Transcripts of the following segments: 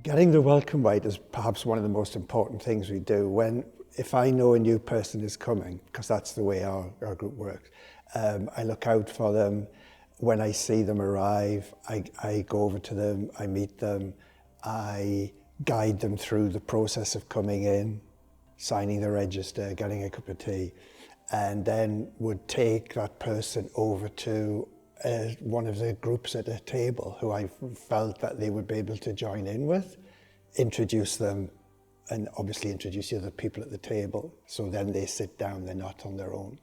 Getting the welcome right is perhaps one of the most important things we do. If I know a new person is coming, because that's the way our group works, I look out for them. When I see them arrive, I go over to them, I meet them, I guide them through the process of coming in, signing the register, getting a cup of tea, and then would take that person over to one of the groups at a table who I felt that they would be able to join in with, introduce them, and obviously introduce the other people at the table. So then they sit down, they're not on their own.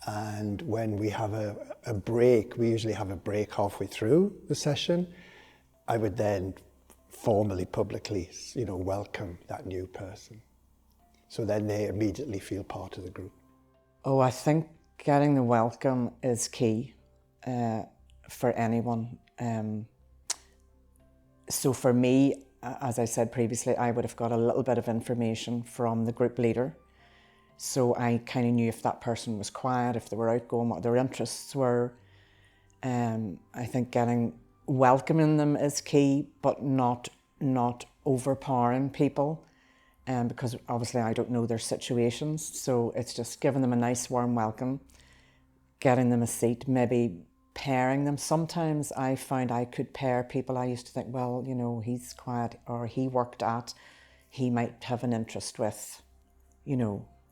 And when we have a break, we usually have a break halfway through the session, I would then formally, publicly, welcome that new person. So then they immediately feel part of the group. Oh, I think getting the welcome is key for anyone. So for me, as I said previously, I would have got a little bit of information from the group leader. So I kind of knew if that person was quiet, if they were outgoing, what their interests were. I think welcoming them is key, but not overpowering people. Because obviously I don't know their situations. So it's just giving them a nice warm welcome, getting them a seat, maybe pairing them. Sometimes I found I could pair people I used to think, well, he's quiet, or he might have an interest with,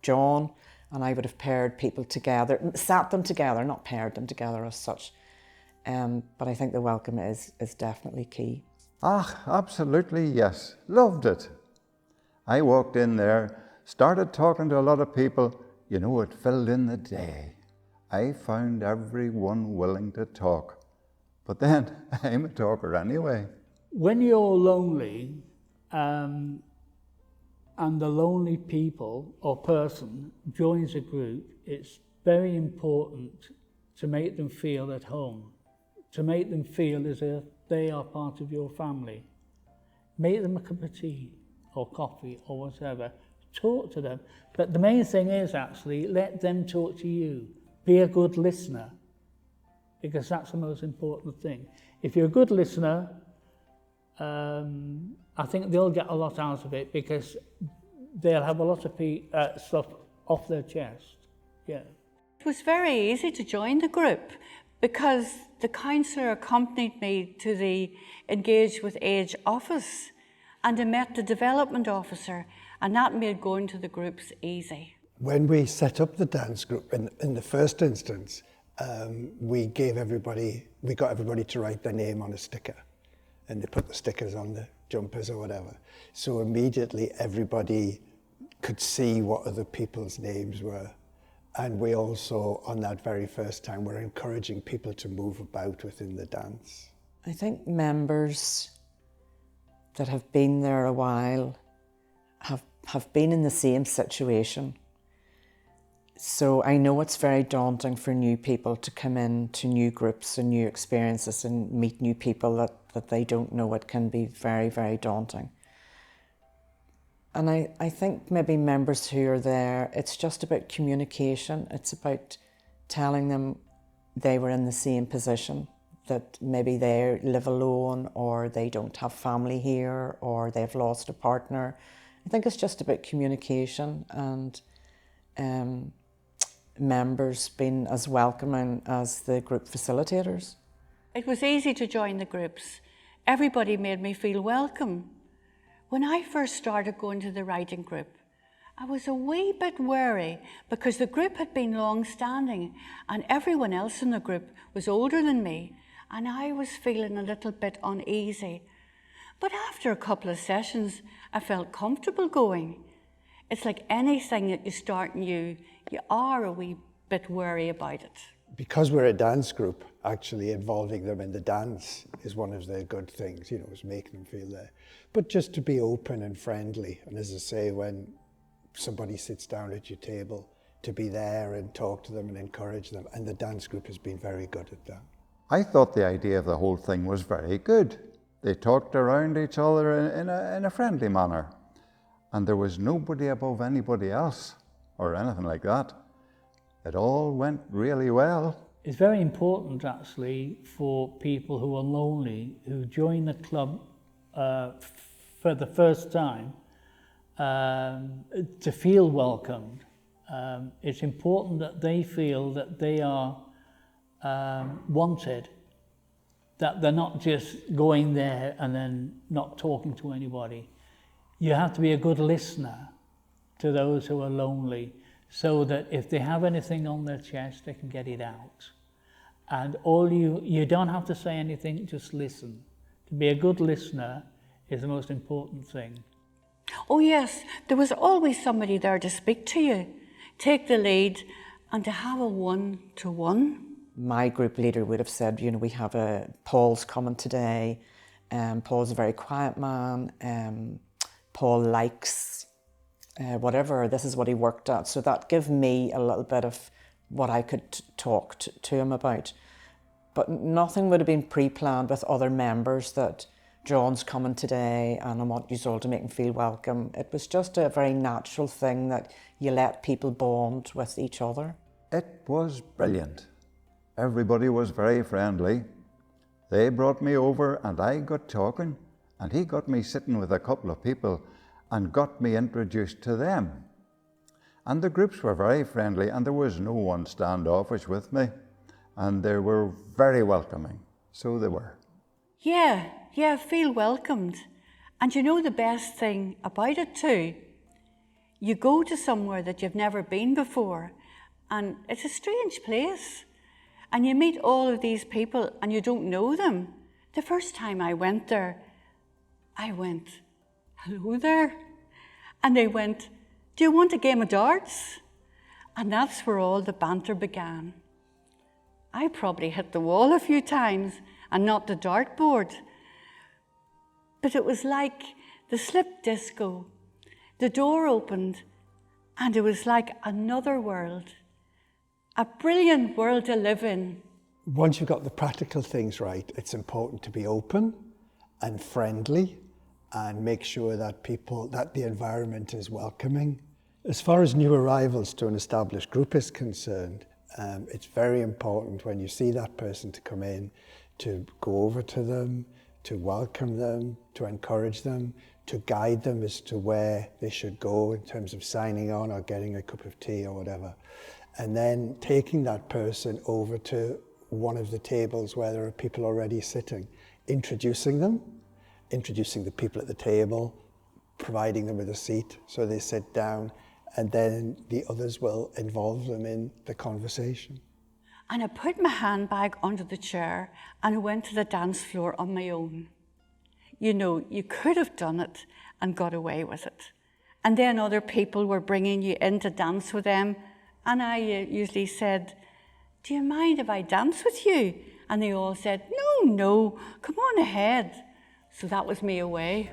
John, and I would have paired people together, sat them together, not paired them together as such. But I think the welcome is definitely key. Absolutely, yes. Loved it. I walked in there, started talking to a lot of people. It filled in the day. I found everyone willing to talk. But then, I'm a talker anyway. When you're lonely, and the lonely people or person joins a group, it's very important to make them feel at home, to make them feel as if they are part of your family. Make them a cup of tea or coffee or whatever. Talk to them. But the main thing is actually let them talk to you. Be a good listener, because that's the most important thing. If you're a good listener, I think they'll get a lot out of it, because they'll have a lot of stuff off their chest. Yeah. It was very easy to join the group because the counsellor accompanied me to the Engage with Age office, and I met the development officer, and that made going to the groups easy. When we set up the dance group, in the first instance, we got everybody to write their name on a sticker, and they put the stickers on the jumpers or whatever. So immediately everybody could see what other people's names were. And we also, on that very first time, were encouraging people to move about within the dance. I think members that have been there a while have been in the same situation. So I know it's very daunting for new people to come in to new groups and new experiences and meet new people that they don't know. It can be very, very daunting. And I think maybe members who are there, it's just about communication. It's about telling them they were in the same position, that maybe they live alone, or they don't have family here, or they've lost a partner. I think it's just about communication, and members being as welcoming as the group facilitators. It was easy to join the groups. Everybody made me feel welcome. When I first started going to the writing group, I was a wee bit wary because the group had been long-standing and everyone else in the group was older than me, and I was feeling a little bit uneasy. But after a couple of sessions, I felt comfortable going. It's like anything that you start new, you are a wee bit wary about it. Because we're a dance group, actually involving them in the dance is one of the good things, is making them feel there. But just to be open and friendly, and as I say, when somebody sits down at your table, to be there and talk to them and encourage them, and the dance group has been very good at that. I thought the idea of the whole thing was very good. They talked around each other in a friendly manner, and there was nobody above anybody else or anything like that. It all went really well. It's very important actually for people who are lonely, who join the club for the first time to feel welcomed. It's important that they feel that they are wanted, that they're not just going there and then not talking to anybody. You have to be a good listener to those who are lonely, so that if they have anything on their chest, they can get it out. And you don't have to say anything, just listen. To be a good listener is the most important thing. Oh yes, there was always somebody there to speak to you, take the lead, and to have a one-to-one. My group leader would have said, you know, we have Paul's coming today. Paul's a very quiet man. Paul likes whatever, this is what he worked at. So that gave me a little bit of what I could talk to him about. But nothing would have been pre-planned with other members that John's coming today and I want you all to make him feel welcome. It was just a very natural thing that you let people bond with each other. It was brilliant. Everybody was very friendly. They brought me over and I got talking, and he got me sitting with a couple of people and got me introduced to them. And the groups were very friendly, and there was no one standoffish with me, and they were very welcoming. So they were. Yeah, feel welcomed. And you know the best thing about it too? You go to somewhere that you've never been before, and it's a strange place. And you meet all of these people and you don't know them. The first time I went there, I went, hello there. And they went, do you want a game of darts? And that's where all the banter began. I probably hit the wall a few times and not the dartboard. But it was like the slip disco. The door opened and it was like another world. A brilliant world to live in. Once you've got the practical things right, it's important to be open and friendly and make sure that the environment is welcoming. As far as new arrivals to an established group is concerned, it's very important when you see that person to come in, to go over to them, to welcome them, to encourage them, to guide them as to where they should go in terms of signing on or getting a cup of tea or whatever. And then taking that person over to one of the tables where there are people already sitting, introducing the people at the table, providing them with a seat so they sit down, and then the others will involve them in the conversation. And I put my handbag under the chair and I went to the dance floor on my own. You know, you could have done it and got away with it. And then other people were bringing you in to dance with them. And I usually said, do you mind if I dance with you? And they all said, no, come on ahead. So that was me away.